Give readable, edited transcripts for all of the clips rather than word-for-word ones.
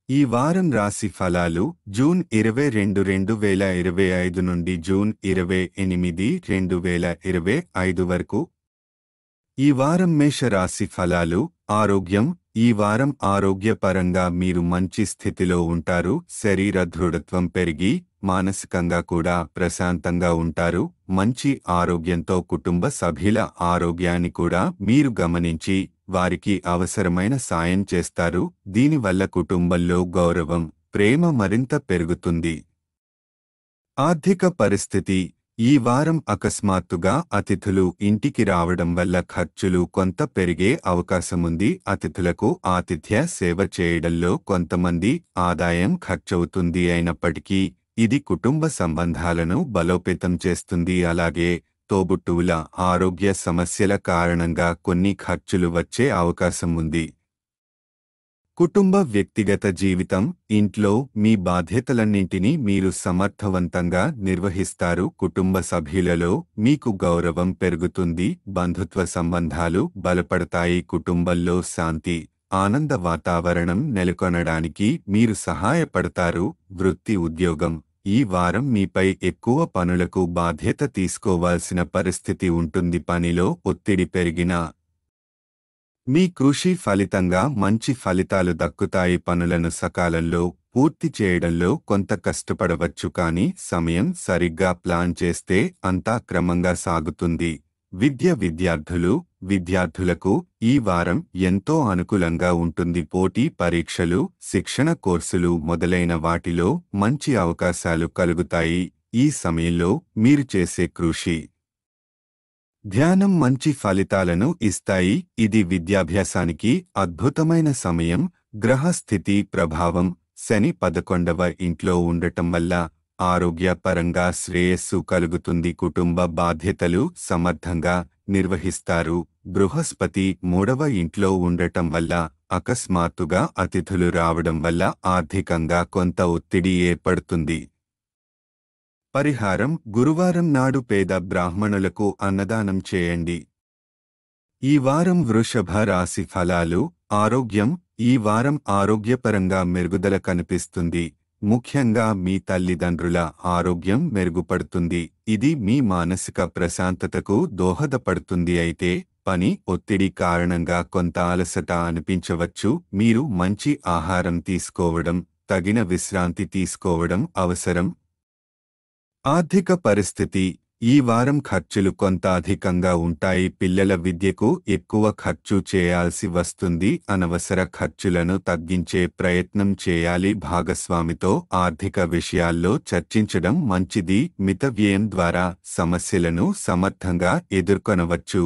ఈ వారం రాశి ఫలాలు జూన్ 22, 2025 నుండి జూన్ 28, 2025 వరకు. ఈ వారం మేష రాశి ఫలాలు. ఆరోగ్యం. ఈ వారం ఆరోగ్యపరంగా మీరు మంచి స్థితిలో ఉంటారు. శరీర దృఢత్వం పెరిగి మానసికంగా కూడా ప్రశాంతంగా ఉంటారు. మంచి ఆరోగ్యంతో కుటుంబ సభ్యుల ఆరోగ్యాన్ని కూడా మీరు గమనించి వారికి అవసరమైన సాయం చేస్తారు. దీనివల్ల కుటుంబంలో గౌరవం, ప్రేమ మరింత పెరుగుతుంది. ఆర్థిక పరిస్థితి. ఈ వారం అకస్మాత్తుగా అతిథులు ఇంటికి రావడం వల్ల ఖర్చులు కొంత పెరిగే అవకాశముంది. అతిథులకు ఆతిథ్య సేవ చేయడంలో కొంతమంది ఆదాయం ఖర్చవుతుంది. అయినప్పటికీ ఇది కుటుంబ సంబంధాలను బలోపేతం చేస్తుంది. అలాగే తోబుట్టువుల ఆరోగ్య సమస్యల కారణంగా కొన్ని ఖర్చులు వచ్చే అవకాశం ఉంది. కుటుంబ వ్యక్తిగత జీవితం. ఇంట్లో మీ బాధ్యతలన్నింటినీ మీరు సమర్థవంతంగా నిర్వహిస్తారు. కుటుంబ సభ్యులలో మీకు గౌరవం పెరుగుతుంది. బంధుత్వ సంబంధాలు బలపడతాయి. కుటుంబంలో శాంతి, ఆనంద వాతావరణం నెలకొనడానికి మీరు సహాయపడతారు. వృత్తి, ఉద్యోగం. ఈ వారం మీపై ఎక్కువ పనులకు బాధ్యత తీసుకోవాల్సిన పరిస్థితి ఉంటుంది. పనిలో ఒత్తిడి పెరిగినా మీ కృషి ఫలితంగా మంచి ఫలితాలు దక్కుతాయి. పనులను సకాలంలో పూర్తి చేయడంలో కొంత కష్టపడవచ్చు, కానీ సమయం సరిగ్గా ప్లాన్ చేస్తే అంతా క్రమంగా సాగుతుంది. విద్యార్థులకు ఈ వారం ఎంతో అనుకూలంగా ఉంటుంది. పోటీ పరీక్షలు, శిక్షణ కోర్సులు మొదలైన వాటిలో మంచి అవకాశాలు కలుగుతాయి. ఈ సమయంలో మీరు చేసే కృషి, ధ్యానం మంచి ఫలితాలను ఇస్తాయి. ఇది విద్యాభ్యాసానికి అద్భుతమైన సమయం. గ్రహస్థితి ప్రభావం. శని 11వ ఇంట్లో ఉండటం వల్ల ఆరోగ్యపరంగా శ్రేయస్సు కలుగుతుంది. కుటుంబ బాధ్యతలు సమర్థంగా నిర్వహిస్తారు. బృహస్పతి 3వ ఇంట్లో ఉండటం వల్ల అకస్మాత్తుగా అతిథులు రావడం వల్ల ఆర్థికంగా కొంత ఒత్తిడి ఏర్పడుతుంది. పరిహారం. గురువారం నాడు పేద బ్రాహ్మణులకు అన్నదానం చేయండి. ఈ వారం వృషభ రాశి ఫలాలు. ఆరోగ్యం. ఈ వారం ఆరోగ్యపరంగా మెరుగుదల కనిపిస్తుంది. ముఖ్యంగా మీ తల్లిదండ్రుల ఆరోగ్యం మెరుగుపడుతుంది. ఇది మీ మానసిక ప్రశాంతతకు దోహదపడుతుంది. అయితే పని ఒత్తిడి కారణంగా కొంత అలసట అనిపించవచ్చు. మీరు మంచి ఆహారం తీసుకోవడం, తగిన విశ్రాంతి తీసుకోవడం అవసరం. ఆర్థిక పరిస్థితి. ఈ వారం ఖర్చులు కొంత అధికంగా ఉంటాయి. పిల్లల విద్యకు ఎక్కువ ఖర్చు చేయాల్సి వస్తుంది. అనవసర ఖర్చులను తగ్గించే ప్రయత్నం చేయాలి. భాగస్వామితో ఆర్థిక విషయాల్లో చర్చించడం మంచిది. మిత వ్యయం ద్వారా సమస్యలను సమర్థంగా ఎదుర్కొనవచ్చు.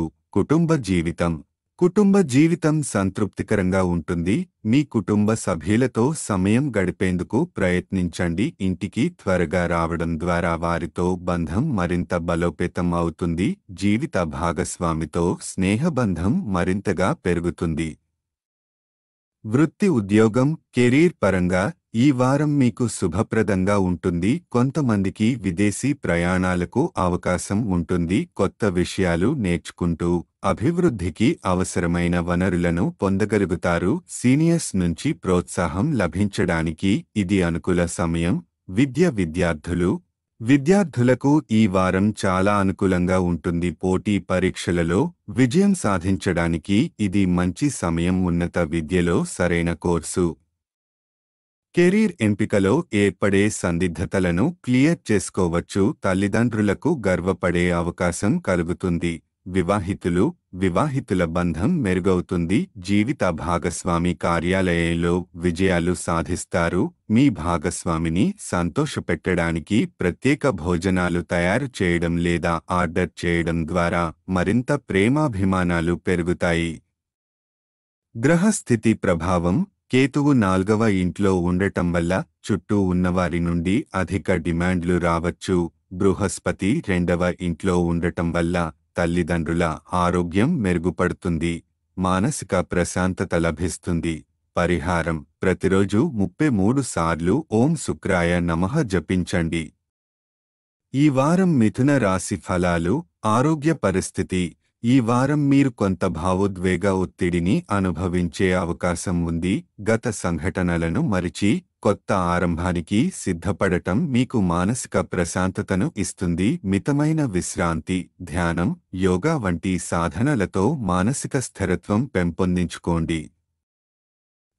కుటుంబ జీవితం సంతృప్తికరంగా ఉంటుంది. మీ కుటుంబ సభ్యులతో సమయం గడిపేందుకు ప్రయత్నించండి. ఇంటికి త్వరగా రావడం ద్వారా వారితో బంధం మరింత బలోపేతం అవుతుంది. జీవిత భాగస్వామితో స్నేహబంధం మరింతగా పెరుగుతుంది. వృత్తి, ఉద్యోగం, కెరీర్ పరంగా ఈ వారం మీకు శుభప్రదంగా ఉంటుంది. కొంతమందికి విదేశీ ప్రయాణాలకు అవకాశం ఉంటుంది. కొత్త విషయాలు నేర్చుకుంటూ అభివృద్ధికి అవసరమైన వనరులను పొందగలుగుతారు. సీనియర్స్ నుంచి ప్రోత్సాహం లభించడానికి ఇది అనుకూల సమయం. విద్యార్థులకు ఈ వారం చాలా అనుకూలంగా ఉంటుంది. పోటీ పరీక్షలలో విజయం సాధించడానికి ఇది మంచి సమయం. ఉన్నత విద్యలో సరైన కోర్సు, కెరీర్ ఎంపికలో ఏర్పడే సందిగ్ధతలను క్లియర్ చేసుకోవచ్చు. తల్లిదండ్రులకు గర్వపడే అవకాశం కలుగుతుంది. వివాహితుల బంధం మెరుగవుతుంది. జీవిత భాగస్వామి కార్యాలయంలో విజయాలు సాధిస్తారు. మీ భాగస్వామిని సంతోషపెట్టడానికి ప్రత్యేక భోజనాలు తయారు చేయడం లేదా ఆర్డర్ చేయడం ద్వారా మరింత ప్రేమాభిమానాలు పెరుగుతాయి. గ్రహస్థితి ప్రభావం. కేతువు 4వ ఇంట్లో ఉండటం వల్ల చుట్టూ ఉన్నవారి నుండి అధిక డిమాండ్లు రావచ్చు. బృహస్పతి 2వ ఇంట్లో ఉండటం వల్ల తల్లిదండ్రుల ఆరోగ్యం మెరుగుపడుతుంది. మానసిక ప్రశాంతత లభిస్తుంది. పరిహారం. ప్రతిరోజు 33 సార్లు ఓం శుక్రాయ నమః జపించండి. ఈ వారం మిథున రాశి ఫలాలు. ఆరోగ్య పరిస్థితి. ఈ వారం మీరు కొంత భావోద్వేగ ఒత్తిడిని అనుభవించే అవకాశం ఉంది. గత సంఘటనలను మరిచి కొత్త ఆరంభానికి సిద్ధపడటం మీకు మానసిక ప్రశాంతతను ఇస్తుంది. మితమైన విశ్రాంతి, ధ్యానం, యోగా వంటి సాధనలతో మానసిక స్థిరత్వం పెంపొందించుకోండి.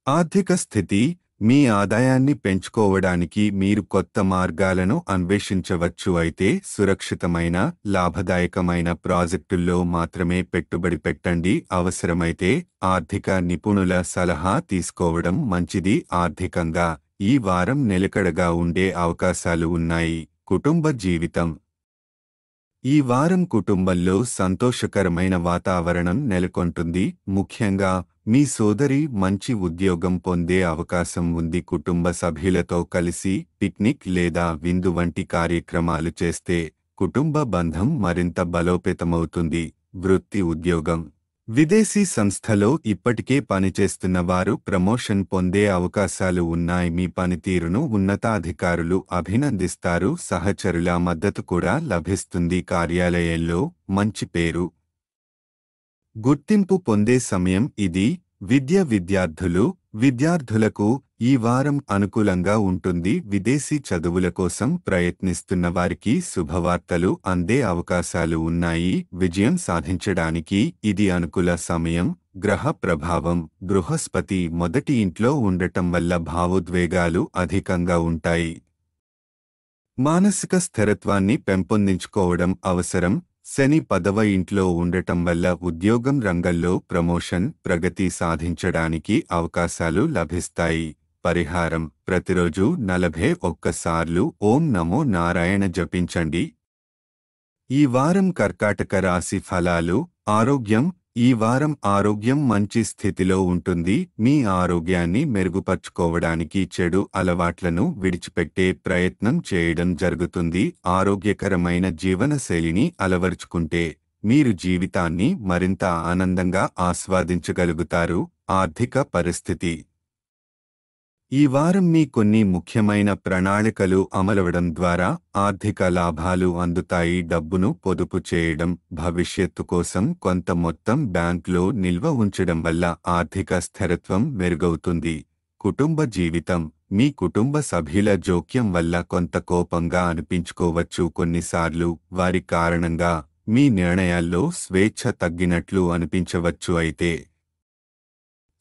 ఆర్థిక స్థితి. మీ ఆదాయాన్ని పెంచుకోవడానికి మీరు కొత్త మార్గాలను అన్వేషించవచ్చు. అయితే సురక్షితమైన, లాభదాయకమైన ప్రాజెక్టుల్లో మాత్రమే పెట్టుబడి పెట్టండి. అవసరమైతే ఆర్థిక నిపుణుల సలహా తీసుకోవడం మంచిది. ఆర్థికంగా ఈ వారం నిలకడగా ఉండే అవకాశాలు ఉన్నాయి. కుటుంబ జీవితం. ఈ వారం కుటుంబంలో సంతోషకరమైన వాతావరణం నెలకొంటుంది. ముఖ్యంగా మీ సోదరి మంచి ఉద్యోగం పొందే అవకాశం ఉంది. కుటుంబ సభ్యులతో కలిసి పిక్నిక్ లేదా విందు వంటి కార్యక్రమాలు చేస్తే కుటుంబ బంధం మరింత బలోపేతమవుతుంది. వృత్తి, ఉద్యోగం. విదేశీ సంస్థలో ఇప్పటికే పనిచేస్తున్న వారు ప్రమోషన్ పొందే అవకాశాలు ఉన్నాయి. మీ పనితీరును ఉన్నతాధికారులు అభినందిస్తారు. సహచరుల మద్దతు కూడా లభిస్తుంది. కార్యాలయంలో మంచి పేరు, గుర్తింపు పొందే సమయం ఇది. విద్యార్థులకు ఈ వారం అనుకూలంగా ఉంటుంది. విదేశీ చదువుల కోసం ప్రయత్నిస్తున్న వారికి శుభవార్తలు అందే అవకాశాలు ఉన్నాయి. విజయం సాధించడానికి ఇది అనుకూల సమయం. గ్రహ ప్రభావం. బృహస్పతి మొదటి ఇంట్లో ఉండటం వల్ల భావోద్వేగాలు అధికంగా ఉంటాయి. మానసిక స్థిరత్వాన్ని పెంపొందించుకోవడం అవసరం. శని 10వ ఇంట్లో ఉండటం వల్ల ఉద్యోగం రంగంలో ప్రమోషన్, ప్రగతి సాధించడానికి అవకాశాలు లభిస్తాయి. పరిహారం. ప్రతిరోజు 41 సార్లు ఓం నమో నారాయణ జపించండి. ఈ వారం కర్కాటక రాశి ఫలాలు. ఆరోగ్యం. ఈ వారం ఆరోగ్యం మంచి స్థితిలో ఉంటుంది. మీ ఆరోగ్యాన్ని మెరుగుపర్చుకోవడానికి చెడు అలవాట్లను విడిచిపెట్టే ప్రయత్నం చేయడం జరుగుతుంది. ఆరోగ్యకరమైన జీవనశైలిని అలవరుచుకుంటే మీరు జీవితాన్ని మరింత ఆనందంగా ఆస్వాదించగలుగుతారు. ఆర్థిక పరిస్థితి. ఈ వారం మీ కొన్ని ముఖ్యమైన ప్రణాళికలు అమలవడం ద్వారా ఆర్థిక లాభాలు అందుతాయి. డబ్బును పొదుపు చేయడం, భవిష్యత్తు కోసం కొంత మొత్తం బ్యాంకులో నిల్వ ఉంచడం వల్ల ఆర్థిక స్థిరత్వం మెరుగవుతుంది. కుటుంబ జీవితం. మీ కుటుంబ సభ్యుల జోక్యం వల్ల కొంత కోపంగా అనిపించుకోవచ్చు. కొన్నిసార్లు వారి కారణంగా మీ నిర్ణయాల్లో స్వేచ్ఛ తగ్గినట్లు అనిపించవచ్చు. అయితే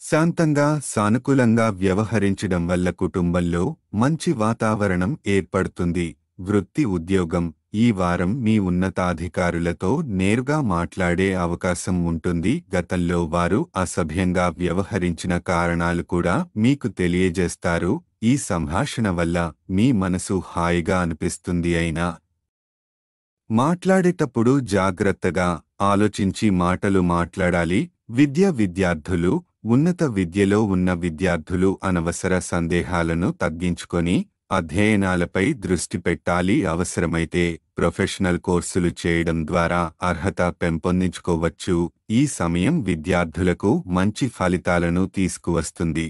శాంతంగా, సానుకూలంగా వ్యవహరించడం వల్ల కుటుంబంలో మంచి వాతావరణం ఏర్పడుతుంది. వృత్తి, ఉద్యోగం. ఈ వారం మీ ఉన్నతాధికారులతో నేరుగా మాట్లాడే అవకాశం ఉంటుంది. గతంలో వారు అసభ్యంగా వ్యవహరించిన కారణాలు కూడా మీకు తెలియజేస్తారు. ఈ సంభాషణ వల్ల మీ మనసు హాయిగా అనిపిస్తుంది. అయినా మాట్లాడేటప్పుడు జాగ్రత్తగా ఆలోచించి మాటలు మాట్లాడాలి. విద్యార్థులు. ఉన్నత విద్యలో ఉన్న విద్యార్థులు అనవసర సందేహాలను తగ్గించుకొని అధ్యయనాలపై దృష్టి పెట్టాలి. అవసరమైతే ప్రొఫెషనల్ కోర్సులు చేయడం ద్వారా అర్హత పెంపొందించుకోవచ్చు. ఈ సమయం విద్యార్థులకు మంచి ఫలితాలను తీసుకువస్తుంది.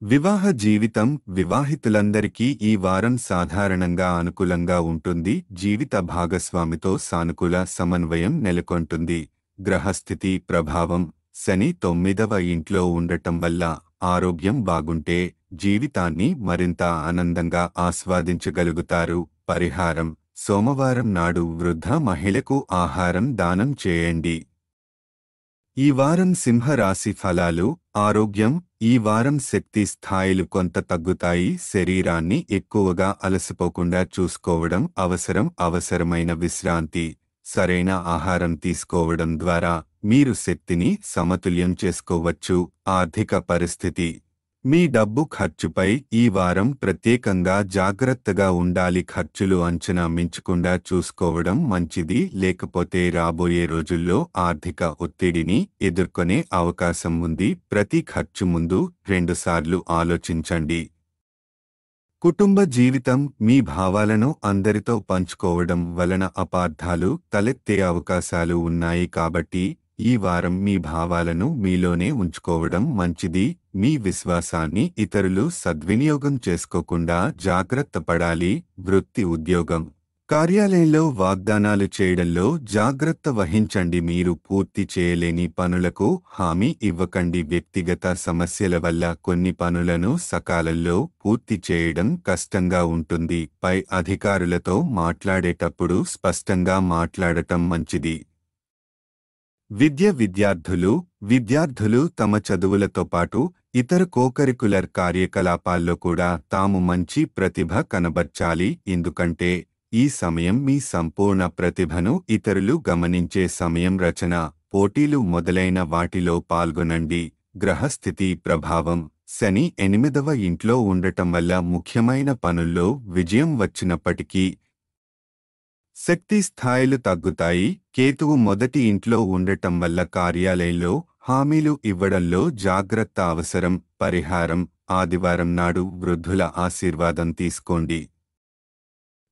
వివాహ జీవితం. వివాహితులందరికీ ఈ వారం సాధారణంగా అనుకూలంగా ఉంటుంది. జీవిత భాగస్వామితో సానుకూల సమన్వయం నెలకొంటుంది. గ్రహస్థితి ప్రభావం. శని 9వ ఇంట్లో ఉండటం వల్ల ఆరోగ్యం బాగుంటే జీవితాన్ని మరింత ఆనందంగా ఆస్వాదించగలుగుతారు. పరిహారం. సోమవారం నాడు వృద్ధ మహిళకు ఆహారం దానం చేయండి. ఈ వారం సింహరాశి ఫలాలు. ఆరోగ్యం. ఈ వారం శక్తి స్థాయిలు కొంత తగ్గుతాయి. శరీరాన్ని ఎక్కువగా అలసిపోకుండా చూసుకోవడం అవసరం. అవసరమైన విశ్రాంతి, సరైన ఆహారం తీసుకోవడం ద్వారా మీరు శక్తిని సమతుల్యం చేసుకోవచ్చు. ఆర్థిక పరిస్థితి. మీ డబ్బు ఖర్చుపై ఈ వారం ప్రత్యేకంగా జాగ్రత్తగా ఉండాలి. ఖర్చులు అంచనా మించకుండా చూసుకోవడం మంచిది. లేకపోతే రాబోయే రోజుల్లో ఆర్థిక ఒత్తిడిని ఎదుర్కొనే అవకాశం ఉంది. ప్రతి ఖర్చు ముందు 2 సార్లు ఆలోచించండి. కుటుంబ జీవితం. మీ భావాలను అందరితో పంచుకోవడం వలన అపార్థాలు తలెత్తే అవకాశాలు ఉన్నాయి. కాబట్టి ఈ వారం మీ భావాలను మీలోనే ఉంచుకోవడం మంచిది. మీ విశ్వాసాన్ని ఇతరులు సద్వినియోగం చేసుకోకుండా జాగ్రత్త పడాలి. వృత్తి, ఉద్యోగం. కార్యాలయంలో వాగ్దానాలు చేయడంలో జాగ్రత్త వహించండి. మీరు పూర్తి చేయలేని పనులకు హామీ ఇవ్వకండి. వ్యక్తిగత సమస్యల వల్ల కొన్ని పనులను సకాలంలో పూర్తి చేయడం కష్టంగా ఉంటుంది. పై అధికారులతో మాట్లాడేటప్పుడు స్పష్టంగా మాట్లాడటం మంచిది. విద్యార్థులు తమ చదువులతో పాటు ఇతర కోకరికులర్ కార్యకలాపాల్లో కూడా తాము మంచి ప్రతిభ కనబర్చాలి. ఎందుకంటే ఈ సమయం మీ సంపూర్ణ ప్రతిభను ఇతరులు గమనించే సమయం. రచన, పోటీలు మొదలైన వాటిలో పాల్గొనండి. గ్రహస్థితి ప్రభావం: శని 8వ ఇంట్లో ఉండటం వల్ల ముఖ్యమైన పనుల్లో విజయం వచ్చినప్పటికీ శక్తి స్థాయిలు తగ్గుతాయి. కేతువు 1వ ఇంట్లో ఉండటం వల్ల కార్యాలయంలో హామీలు ఇవ్వడంలో జాగ్రత్త అవసరం. పరిహారం: ఆదివారం నాడు వృద్ధుల ఆశీర్వాదం తీసుకోండి.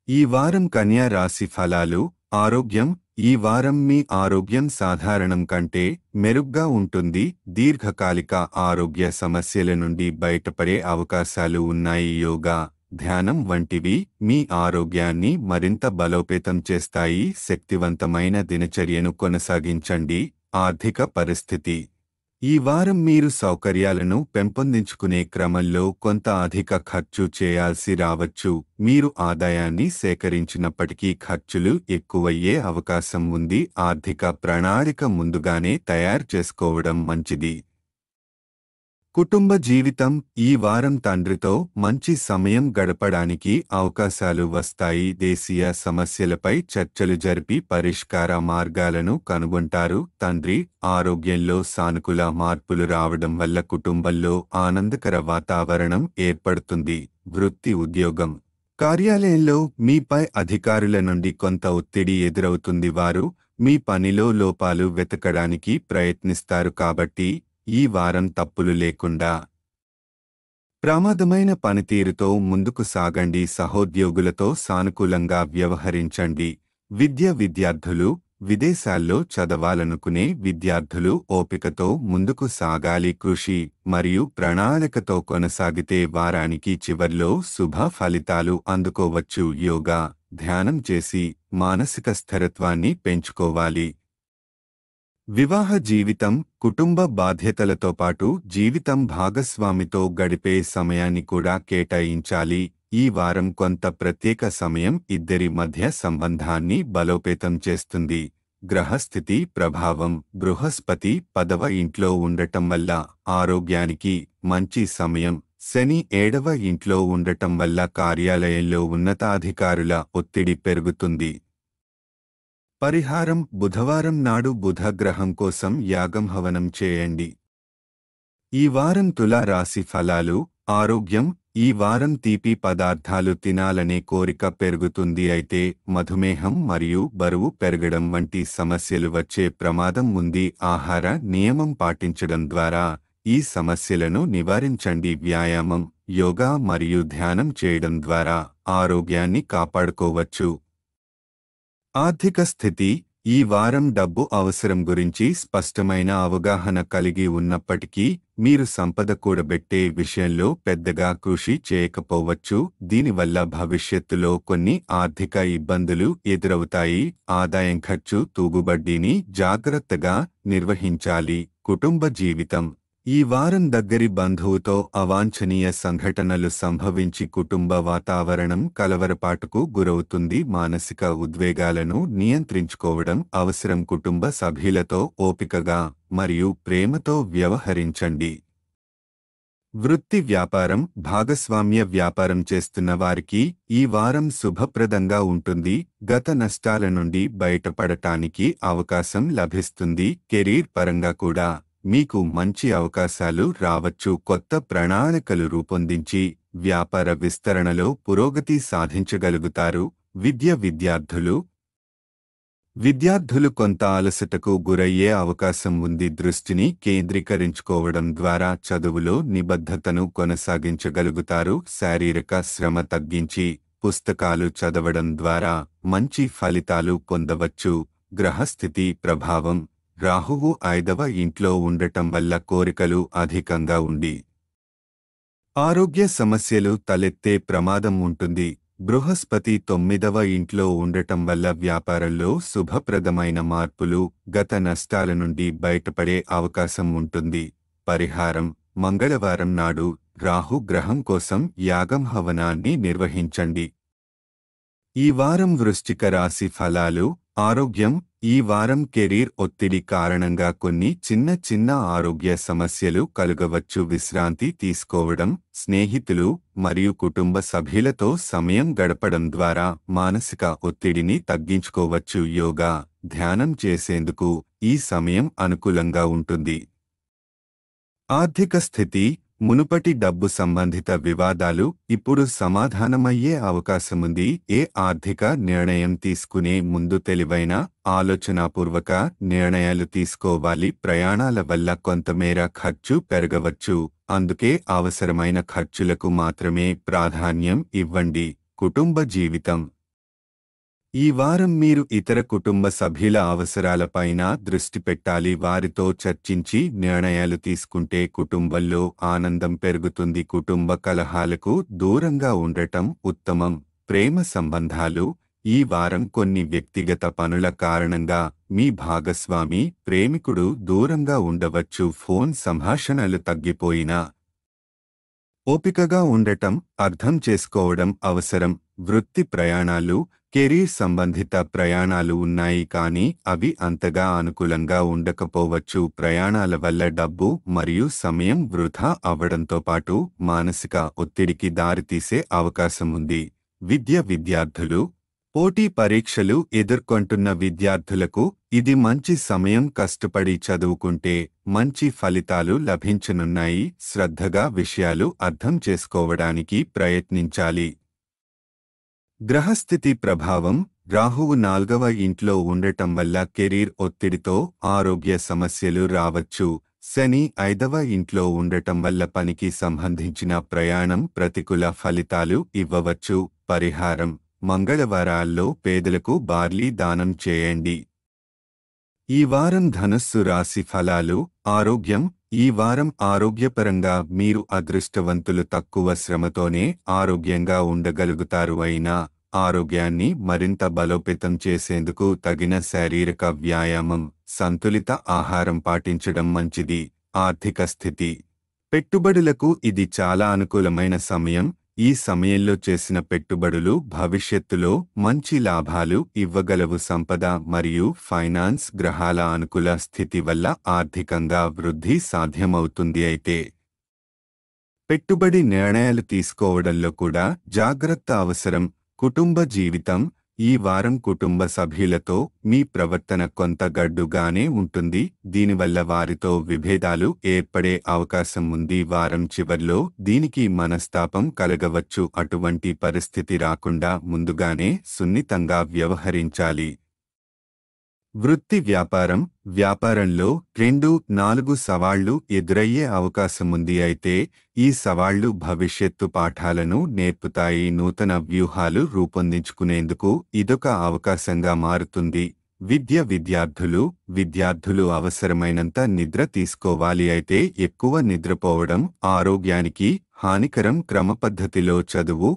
ఈ వారం కన్యా రాశి ఫలాలు. ఆరోగ్యం: ఈ వారం మీ ఆరోగ్యం సాధారణం కంటే మెరుగ్గా ఉంటుంది. దీర్ఘకాలిక ఆరోగ్య సమస్యల నుండి బయటపడే అవకాశాలు ఉన్నాయి. యోగా, ధ్యానం వంటివి మీ ఆరోగ్యాన్ని మరింత బలోపేతం చేస్తాయి. శక్తివంతమైన దినచర్యను కొనసాగించండి. ఆర్థిక పరిస్థితి: ఈ వారం మీరు సౌకర్యాలను పెంపొందించుకునే క్రమంలో కొంత అధిక ఖర్చు చేయాల్సి రావచ్చు. మీరు ఆదాయాన్ని సేకరించినప్పటికీ ఖర్చులు ఎక్కువయ్యే అవకాశం ఉంది. ఆర్థిక ప్రణాళిక ముందుగానే తయారు చేసుకోవడం మంచిది. కుటుంబ జీవితం: ఈ వారం తండ్రితో మంచి సమయం గడపడానికి అవకాశాలు వస్తాయి. దేశీయ సమస్యలపై చర్చలు జరిపి పరిష్కార మార్గాలను కనుగొంటారు. తండ్రి ఆరోగ్యంలో సానుకూల మార్పులు రావడం వల్ల కుటుంబంలో ఆనందకర వాతావరణం ఏర్పడుతుంది. వృత్తి, ఉద్యోగం: కార్యాలయంలో మీపై అధికారుల నుండి కొంత ఒత్తిడి ఎదురవుతుంది. వారు మీ పనిలో లోపాలు వెతకడానికి ప్రయత్నిస్తారు. కాబట్టి ఈ వారం తప్పులు లేకుండా ప్రమాదమైన పనితీరుతో ముందుకు సాగండి. సహోద్యోగులతో సానుకూలంగా వ్యవహరించండి. విద్యార్థులు: విదేశాల్లో చదవాలనుకునే విద్యార్థులు ఓపికతో ముందుకు సాగాలి. కృషి మరియు ప్రణాళికతో కొనసాగితే వారానికి చివర్లో శుభ ఫలితాలు అందుకోవచ్చు. యోగా, ధ్యానం చేసి మానసిక స్థిరత్వాన్ని పెంచుకోవాలి. వివాహ జీవితం: కుటుంబ బాధ్యతలతో పాటు జీవితం భాగస్వామితో గడిపే సమయాన్ని కూడా కేటాయించాలి. ఈ వారం కొంత ప్రత్యేక సమయం ఇద్దరి మధ్య సంబంధాన్ని బలోపేతం చేస్తుంది. గ్రహస్థితి ప్రభావం: బృహస్పతి 10వ ఇంట్లో ఉండటం వల్ల ఆరోగ్యానికి మంచి సమయం. శని 7వ ఇంట్లో ఉండటం వల్ల కార్యాలయంలో ఉన్నతాధికారుల ఒత్తిడి పెరుగుతుంది. పరిహారం: బుధవారం నాడు బుధ గ్రహం కోసం యాగం హవనం చేయండి. ఈ వారం తులా రాశి ఫలాలు. ఆరోగ్యం: ఈ వారం తీపి పదార్థాలు తినాలనే కోరిక పెరుగుతుంది. అయితే మధుమేహం మరియు బరువు పెరగడం వంటి సమస్యలు వచ్చే ప్రమాదం ఉంది. ఆహార నియమం పాటించడం ద్వారా ఈ సమస్యలను నివారించండి. వ్యాయామం, యోగా మరియు ధ్యానం చేయడం ద్వారా ఆరోగ్యాన్ని కాపాడుకోవచ్చు. ఆర్థిక స్థితి: ఈ వారం డబ్బు అవసరం గురించి స్పష్టమైన అవగాహన కలిగి ఉన్నప్పటికీ మీరు సంపద కూడబెట్టే విషయంలో పెద్దగా కృషి చేయకపోవచ్చు. దీనివల్ల భవిష్యత్తులో కొన్ని ఆర్థిక ఇబ్బందులు ఎదురవుతాయి. ఆదాయం ఖర్చు తూగుబడ్డీని జాగ్రత్తగా నిర్వహించాలి. కుటుంబ జీవితం: ఈ వారం దగ్గరి బంధువుతో అవాంఛనీయ సంఘటనలు సంభవించి కుటుంబ వాతావరణం కలవరపాటుకు గురవుతుంది. మానసిక ఉద్వేగాలను నియంత్రించుకోవడం అవసరం. కుటుంబ సభ్యులతో ఓపికగా మరియు ప్రేమతో వ్యవహరించండి. వృత్తి, వ్యాపారం: భాగస్వామ్య వ్యాపారం చేస్తున్న వారికి ఈ వారం శుభప్రదంగా ఉంటుంది. గత నష్టాల నుండి బయటపడటానికి అవకాశం లభిస్తుంది. కెరీర్ పరంగా కూడా మీకు మంచి అవకాశాలు రావచ్చు. కొత్త ప్రణాళికలు రూపొందించి వ్యాపార విస్తరణలో పురోగతి సాధించగలుగుతారు. విద్యార్థులు కొంత అలసటకు గురయ్యే అవకాశం ఉంది. దృష్టిని కేంద్రీకరించుకోవడం ద్వారా చదువులో నిబద్ధతను కొనసాగించగలుగుతారు. శారీరక శ్రమ తగ్గించి పుస్తకాలు చదవడం ద్వారా మంచి ఫలితాలు పొందవచ్చు. గ్రహస్థితి ప్రభావం: రాహువు 5వ ఇంట్లో ఉండటం వల్ల కోరికలు అధికంగా ఉండి ఆరోగ్య సమస్యలు తలెత్తే ప్రమాదం ఉంటుంది. బృహస్పతి 9వ ఇంట్లో ఉండటం వల్ల వ్యాపారంలో శుభప్రదమైన మార్పులు, గత నష్టాల నుండి బయటపడే అవకాశం ఉంటుంది. పరిహారం: మంగళవారం నాడు రాహు గ్రహం కోసం యాగం హవనాన్ని నిర్వహించండి. ఈ వారం వృశ్చిక రాశి ఫలాలు. ఆరోగ్యం. ఈ వారం కెరీర్ ఒత్తిడి కారణంగా కొన్ని చిన్న చిన్న ఆరోగ్య సమస్యలు కలుగవచ్చు. విశ్రాంతి తీసుకోవడం, స్నేహితులు మరియు కుటుంబ సభ్యులతో సమయం గడపడం ద్వారా మానసిక ఒత్తిడిని తగ్గించుకోవచ్చు. యోగా, ధ్యానం చేసేందుకు ఈ సమయం అనుకూలంగా ఉంటుంది. ఆర్థిక స్థితి. మునుపటి డబ్బు సంబంధిత వివాదాలు ఇప్పుడు సమాధానమయ్యే అవకాశముంది. ఏ ఆర్థిక నిర్ణయం తీసుకునే ముందు తెలివైన, ఆలోచనాపూర్వక నిర్ణయాలు తీసుకోవాలి. ప్రయాణాల వల్ల కొంతమేర ఖర్చు పెరగవచ్చు, అందుకే అవసరమైన ఖర్చులకు మాత్రమే ప్రాధాన్యం ఇవ్వండి. కుటుంబ జీవితం. ఈ వారం మీరు ఇతర కుటుంబ సభ్యుల అవసరాలపైన దృష్టి పెట్టాలి. వారితో చర్చించి నిర్ణయాలు తీసుకుంటే కుటుంబంలో ఆనందం పెరుగుతుంది. కుటుంబ కలహాలకు దూరంగా ఉండటం ఉత్తమం. ప్రేమ సంబంధాలు. ఈ వారం కొన్ని వ్యక్తిగత పనుల కారణంగా మీ భాగస్వామి, ప్రేమికుడు దూరంగా ఉండవచ్చు. ఫోన్ సంభాషణలు తగ్గిపోయినా ఓపికగా ఉండటం, అర్థం చేసుకోవడం అవసరం. వృత్తి ప్రయాణాలు. కెరీర్ సంబంధిత ప్రయాణాలు ఉన్నాయి కానీ అవి అంతగా అనుకూలంగా ఉండకపోవచ్చు. ప్రయాణాల వల్ల డబ్బు మరియు సమయం వృధా అవ్వడంతో పాటు మానసిక ఒత్తిడికి దారితీసే అవకాశం ఉంది. విద్యార్థులు. పోటీ పరీక్షలు ఎదుర్కొంటున్న విద్యార్థులకు ఇది మంచి సమయం. కష్టపడి చదువుకుంటే మంచి ఫలితాలు లభించనున్నాయి. శ్రద్ధగా విషయాలు అర్థం చేసుకోవడానికి ప్రయత్నించాలి. గ్రహస్థితి ప్రభావం. రాహువు 4వ ఇంట్లో ఉండటం వల్ల కెరీర్ ఒత్తిడితో ఆరోగ్య సమస్యలు రావచ్చు. శని 5వ ఇంట్లో ఉండటం వల్ల పనికి సంబంధించిన ప్రయాణం ప్రతికూల ఫలితాలు ఇవ్వవచ్చు. పరిహారం: మంగళవారాల్లో పేదలకు బార్లీ దానం చేయండి. ఈ వారం ధనుస్సు రాశి ఫలాలు. ఆరోగ్యం. ఈ వారం ఆరోగ్యపరంగా మీరు అదృష్టవంతులు. తక్కువ శ్రమతోనే ఆరోగ్యంగా ఉండగలుగుతారు. అయినా ఆరోగ్యాన్ని మరింత బలోపేతం చేసేందుకు తగిన శారీరక వ్యాయామం, సంతులిత ఆహారం పాటించడం మంచిది. ఆర్థిక స్థితి. పెట్టుబడులకు ఇది చాలా అనుకూలమైన సమయం. ఈ సమయంలో చేసిన పెట్టుబడులు భవిష్యత్తులో మంచి లాభాలు ఇవ్వగలవు. సంపద మరియు ఫైనాన్స్. గ్రహాల అనుకూల స్థితి వల్ల ఆర్థికంగా వృద్ధి సాధ్యమవుతుంది. అయితే పెట్టుబడి నిర్ణయాలు తీసుకోవడంలో కూడా జాగ్రత్త అవసరం. కుటుంబ జీవితం. ఈ వారం కుటుంబ సభ్యులతో మీ ప్రవర్తన కొంత గడ్డుగానే ఉంటుంది. దీనివల్ల వారితో విభేదాలు ఏర్పడే అవకాశం ఉంది. వారం చివర్లో దీనికి మనస్తాపం కలగవచ్చు. అటువంటి పరిస్థితి రాకుండా ముందుగానే సున్నితంగా వ్యవహరించాలి. వృత్తి వ్యాపారం. వ్యాపారంలో 2-4 సవాళ్లు ఎదురయ్యే అవకాశముంది. అయితే ఈ సవాళ్లు భవిష్యత్తు పాఠాలను నేర్పుతాయి. నూతన వ్యూహాలు రూపొందించుకునేందుకు ఇదొక అవకాశంగా మారుతుంది. విద్యార్థులు అవసరమైనంత నిద్ర తీసుకోవాలి. అయితే ఎక్కువ నిద్రపోవడం ఆరోగ్యానికి హానికరం. క్రమపద్ధతిలో చదువు,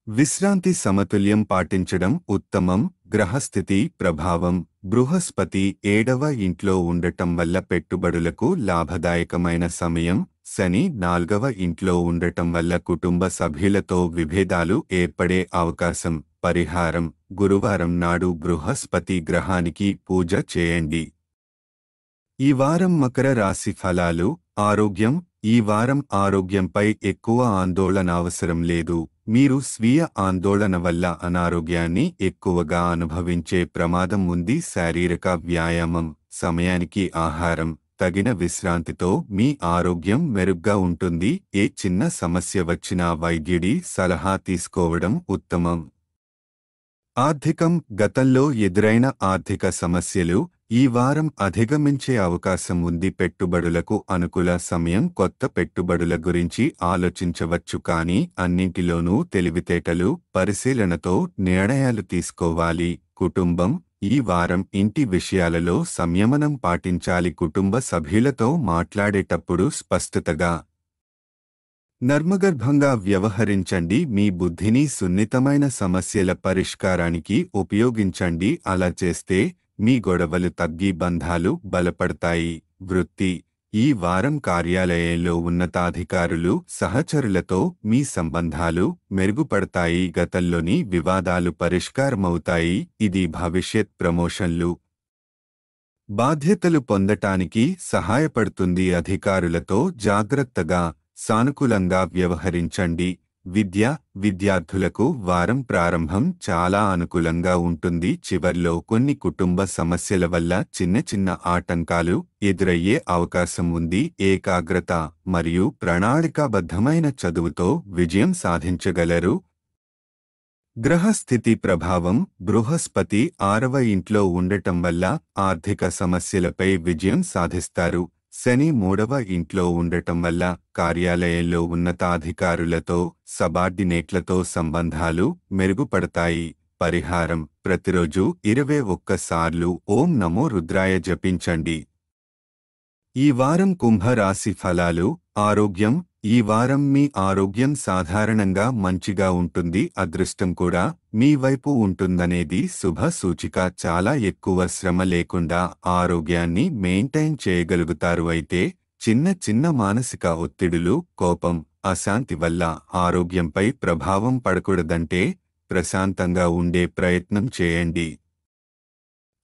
విశ్రాంతి సమతుల్యం పాటించడం ఉత్తమం. గ్రహస్థితి ప్రభావం. బృహస్పతి 7వ ఇంట్లో ఉండటం వల్ల పెట్టుబడులకు లాభదాయకమైన సమయం. శని 4వ ఇంట్లో ఉండటం వల్ల కుటుంబ సభ్యులతో విభేదాలు ఏర్పడే అవకాశం. పరిహారం: గురువారం నాడు బృహస్పతి గ్రహానికి పూజ చేయండి. ఈ వారం మకర రాశి ఫలాలు. ఆరోగ్యం. ఈ వారం ఆరోగ్యంపై ఎక్కువ ఆందోళన అవసరం లేదు. మీరు స్వీయ ఆందోళన వల్ల అనారోగ్యాన్ని ఎక్కువగా అనుభవించే ప్రమాదం ఉంది. శారీరక వ్యాయామం, సమయానికి ఆహారం, తగిన విశ్రాంతితో మీ ఆరోగ్యం మెరుగ్గా ఉంటుంది. ఏ చిన్న సమస్య వచ్చినా వైద్యుడి సలహా తీసుకోవడం ఉత్తమం. ఆర్థికం. గతంలో ఎదురైన ఆర్థిక సమస్యలు ఈ వారం అధిగమించే అవకాశం ఉంది. పెట్టుబడులకు అనుకూల సమయం. కొత్త పెట్టుబడుల గురించి ఆలోచించవచ్చు కానీ అన్నింటిలోనూ తెలివితేటలు, పరిశీలనతో నిర్ణయాలు తీసుకోవాలి. కుటుంబం. ఈ వారం ఇంటి విషయాలలో సంయమనం పాటించాలి. కుటుంబ సభ్యులతో మాట్లాడేటప్పుడు స్పష్టతగా నర్మగర్భంగా వ్యవహరించండి. మీ బుద్ధిని సున్నితమైన సమస్యల పరిష్కారానికి ఉపయోగించండి. అలా చేస్తే మీ గొడవలు తగ్గి బంధాలు బలపడతాయి. వృత్తి: ఈ వారం కార్యాలయంలో ఉన్నతాధికారులు, సహచరులతో మీ సంబంధాలు మెరుగుపడతాయి. గతంలోని వివాదాలు పరిష్కారమవుతాయి. ఇది భవిష్యత్ ప్రమోషన్లు, బాధ్యతలు పొందటానికి సహాయపడుతుంది. అధికారులతో జాగ్రత్తగా, సానుకూలంగా వ్యవహరించండి. విద్యార్థులకు వారం ప్రారంభం చాలా అనుకూలంగా ఉంటుంది. చివర్లో కొన్ని కుటుంబ సమస్యల వల్ల చిన్న చిన్న ఆటంకాలు ఎదురయ్యే అవకాశం ఉంది. ఏకాగ్రత మరియు ప్రణాళికాబద్ధమైన చదువుతో విజయం సాధించగలరు. గ్రహస్థితి ప్రభావం: బృహస్పతి 6వ ఇంట్లో ఉండటం వల్ల ఆర్థిక సమస్యలపై విజయం సాధిస్తారు. శని 3వ ఇంట్లో ఉండటం వల్ల కార్యాలయంలో ఉన్నతాధికారులతో, సబార్డినేట్లతో సంబంధాలు మెరుగుపడతాయి. పరిహారం: ప్రతిరోజు 21 సార్లు ఓం నమో రుద్రాయ జపించండి. ఈ వారం కుంభరాశి ఫలాలు. ఆరోగ్యం: ఈ వారం మీ ఆరోగ్యం సాధారణంగా మంచిగా ఉంటుంది. అదృష్టం కూడా మీ వైపు ఉంటుందనేది శుభ సూచిక. చాలా ఎక్కువ శ్రమ లేకుండా ఆరోగ్యాన్ని మెయింటైన్ చేయగలుగుతారు. అయితే చిన్న చిన్న మానసిక ఒత్తిడులు, కోపం, అశాంతి వల్ల ఆరోగ్యంపై ప్రభావం పడకూడదంటే ప్రశాంతంగా ఉండే ప్రయత్నం చేయండి.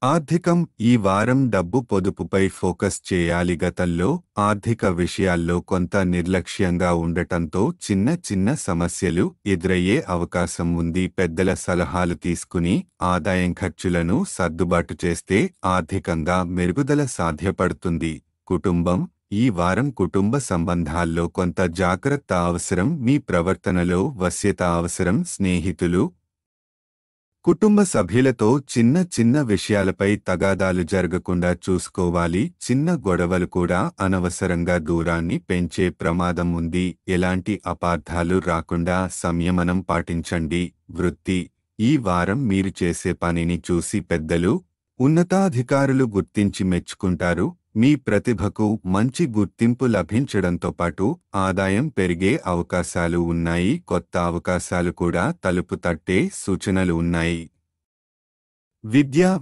ఆర్థికం: ఈ వారం డబ్బు పొదుపుపై ఫోకస్ చేయాలి. గతంలో ఆర్థిక విషయాల్లో కొంత నిర్లక్ష్యంగా ఉండటంతో చిన్న చిన్న సమస్యలు ఎదురయ్యే అవకాశం ఉంది. పెద్దల సలహాలు తీసుకుని ఆదాయం ఖర్చులను సర్దుబాటు చేస్తే ఆర్థికంగా మెరుగుదల సాధ్యపడుతుంది. కుటుంబం: ఈ వారం కుటుంబ సంబంధాల్లో కొంత జాగ్రత్త అవసరం. మీ ప్రవర్తనలో వశ్యత అవసరం. స్నేహితులు, కుటుంబ సభ్యులతో చిన్న చిన్న విషయాలపై తగాదాలు జరగకుండా చూసుకోవాలి. చిన్న గొడవలు కూడా అనవసరంగా దూరాన్ని పెంచే ప్రమాదం ఉంది. ఎలాంటి అపార్థాలు రాకుండా సంయమనం పాటించండి. వృత్తి: ఈ వారం మీరు చేసే పనిని చూసి పెద్దలు, ఉన్నతాధికారులు గుర్తించి మెచ్చుకుంటారు. మీ ప్రతిభకు మంచి గుర్తింపు లభించడంతో పాటు ఆదాయం పెరిగే అవకాశాలు ఉన్నాయి. కొత్త అవకాశాలు కూడా తలుపు తట్టే సూచనలు ఉన్నాయి.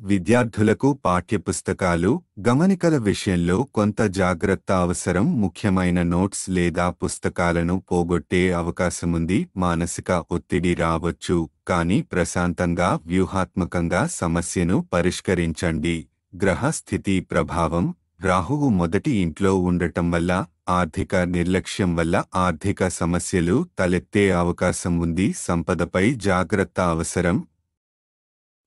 విద్యార్థులకు పాఠ్యపుస్తకాలు, గమనికల విషయంలో కొంత జాగ్రత్త అవసరం. ముఖ్యమైన నోట్స్ లేదా పుస్తకాలను పోగొట్టే అవకాశముంది. మానసిక ఒత్తిడి రావచ్చు, కానీ ప్రశాంతంగా, వ్యూహాత్మకంగా సమస్యను పరిష్కరించండి. గ్రహ స్థితి ప్రభావం: రాహువు మొదటి ఇంట్లో ఉండటం వల్ల ఆర్థిక నిర్లక్ష్యం వల్ల ఆర్థిక సమస్యలు తలెత్తే అవకాశం ఉంది. సంపదపై జాగ్రత్త అవసరం.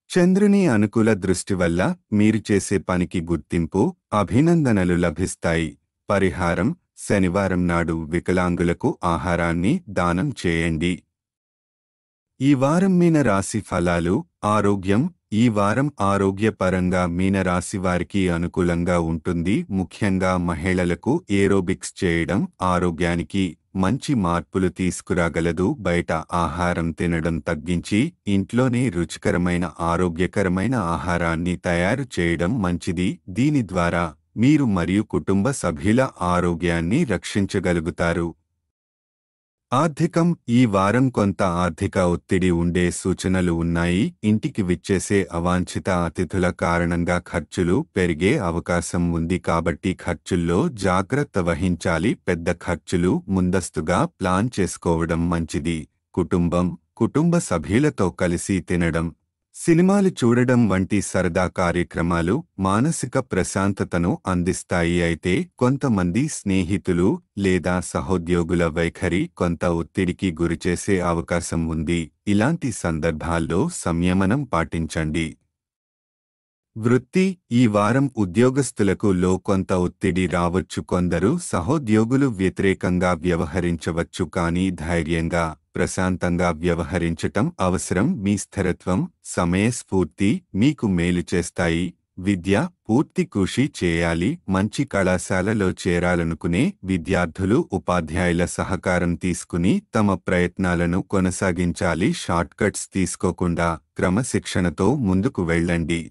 చంద్రుని అనుకూల దృష్టి వల్ల మీరు చేసే పనికి గుర్తింపు, అభినందనలు లభిస్తాయి. పరిహారం: శనివారం నాడు వికలాంగులకు ఆహారాన్ని దానం చేయండి. ఈ వారం మీనరాశి ఫలాలు. ఆరోగ్యం: ఈ వారం ఆరోగ్యపరంగా మీనరాశి వారికి అనుకూలంగా ఉంటుంది. ముఖ్యంగా మహిళలకు ఏరోబిక్స్ చేయడం ఆరోగ్యానికి మంచి మార్పులు తీసుకురాగలదు. బయట ఆహారం తినడం తగ్గించి ఇంట్లోనే రుచికరమైన, ఆరోగ్యకరమైన ఆహారాన్ని తయారు చేయడం మంచిది. దీని ద్వారా మీరు మరియు కుటుంబ సభ్యుల ఆరోగ్యాన్ని రక్షించగలుగుతారు. ఆర్థికం: ఈ వారం కొంత ఆర్థిక ఒత్తిడి ఉండే సూచనలు ఉన్నాయి. ఇంటికి విచ్చేసే అవాంఛిత అతిథుల కారణంగా ఖర్చులు పెరిగే అవకాశం ఉంది. కాబట్టి ఖర్చుల్లో జాగ్రత్త వహించాలి. పెద్ద ఖర్చులు ముందస్తుగా ప్లాన్ చేసుకోవడం మంచిది. కుటుంబ సభ్యులతో కలిసి తినడం, సినిమాలు చూడడం వంటి సరదా కార్యక్రమాలు మానసిక ప్రశాంతతను అందిస్తాయి. అయితే కొంతమంది స్నేహితులు లేదా సహోద్యోగుల వైఖరి కొంత ఒత్తిడికి గురిచేసే అవకాశం ఉంది. ఇలాంటి సందర్భాల్లో సంయమనం పాటించండి. వృత్తి: ఈ వారం ఉద్యోగస్తులకు కొంత ఒత్తిడి రావచ్చు. కొందరు సహోద్యోగులు వ్యతిరేకంగా వ్యవహరించవచ్చు, కానీ ధైర్యంగా, ప్రశాంతంగా వ్యవహరించటం అవసరం. మీ స్థిరత్వం, సమయస్ఫూర్తి మీకు మేలు చేస్తాయి. విద్య: పూర్తి కృషి చేయాలి. మంచి కళాశాలలో చేరాలనుకునే విద్యార్థులు ఉపాధ్యాయుల సహకారం తీసుకుని తమ ప్రయత్నాలను కొనసాగించాలి. షార్ట్కట్స్ తీసుకోకుండా క్రమశిక్షణతో ముందుకు వెళ్ళండి.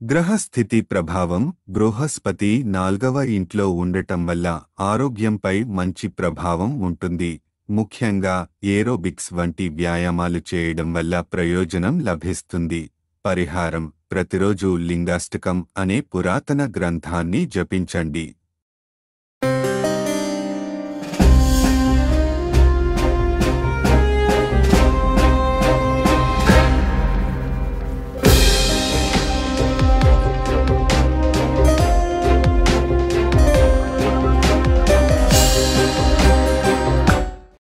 గ్రహస్థితి ప్రభావం బృహస్పతి 4వ ఇంట్లో ఉండటం వల్ల ఆరోగ్యంపై మంచి ప్రభావం ఉంటుంది. ముఖ్యంగా ఏరోబిక్స్ వంటి వ్యాయామాలు చేయడం వల్ల ప్రయోజనం లభిస్తుంది. పరిహారం: ప్రతిరోజు లింగాష్టకం అనే పురాతన గ్రంథాన్ని జపించండి.